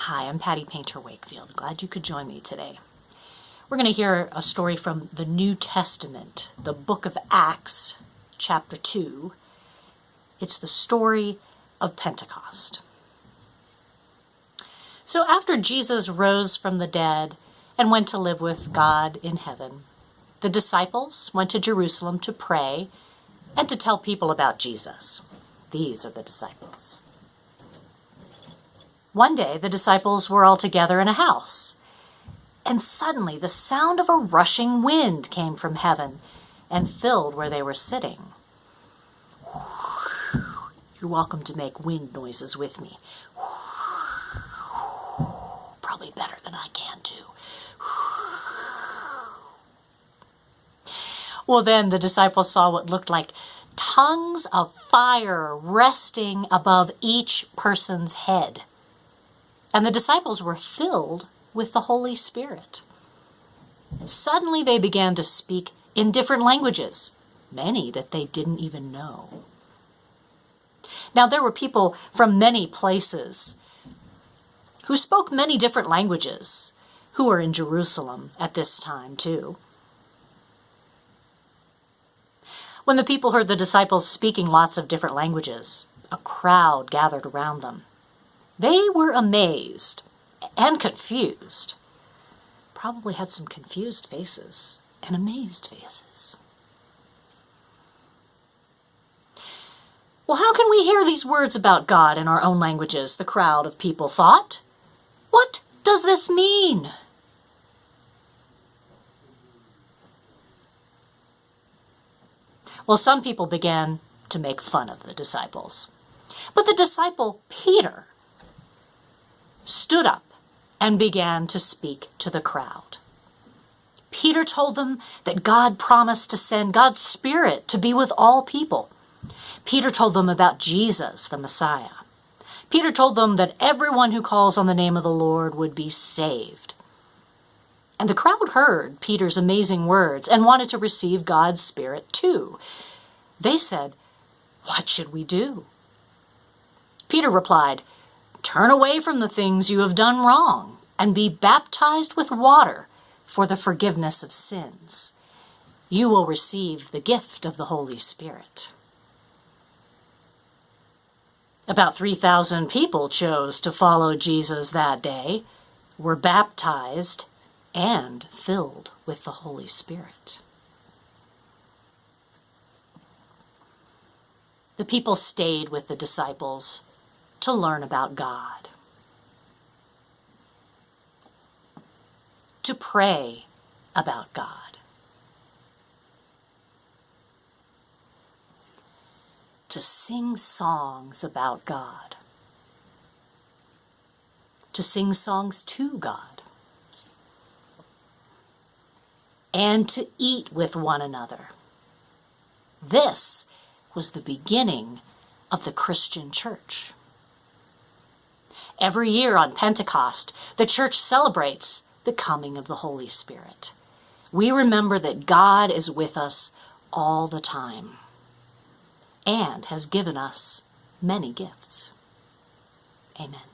Hi, I'm Patty Painter-Wakefield. Glad you could join me today. We're going to hear a story from the New Testament, the book of Acts, chapter 2. It's the story of Pentecost. So after Jesus rose from the dead and went to live with God in heaven, the disciples went to Jerusalem to pray and to tell people about Jesus. These are the disciples. One day, the disciples were all together in a house, and suddenly the sound of a rushing wind came from heaven and filled where they were sitting. You're welcome to make wind noises with me. Probably better than I can too. Well, then the disciples saw what looked like tongues of fire resting above each person's head. And the disciples were filled with the Holy Spirit. Suddenly they began to speak in different languages, many that they didn't even know. Now there were people from many places who spoke many different languages who were in Jerusalem at this time too. When the people heard the disciples speaking lots of different languages, a crowd gathered around them. They were amazed and confused. Probably had some confused faces and amazed faces. Well, how can we hear these words about God in our own languages? The crowd of people thought. What does this mean? Well, some people began to make fun of the disciples. But the disciple Peter stood up and began to speak to the crowd. Peter told them that God promised to send God's Spirit to be with all people. Peter told them about Jesus, the Messiah. Peter told them that everyone who calls on the name of the Lord would be saved. And the crowd heard Peter's amazing words and wanted to receive God's Spirit too. They said, "What should we do?" Peter replied, "Turn away from the things you have done wrong and be baptized with water for the forgiveness of sins. You will receive the gift of the Holy Spirit." About 3,000 people chose to follow Jesus that day, were baptized, and filled with the Holy Spirit. The people stayed with the disciples to learn about God, to pray about God, to sing songs about God, to sing songs to God, and to eat with one another. This was the beginning of the Christian church. Every year on Pentecost, the church celebrates the coming of the Holy Spirit. We remember that God is with us all the time and has given us many gifts. Amen.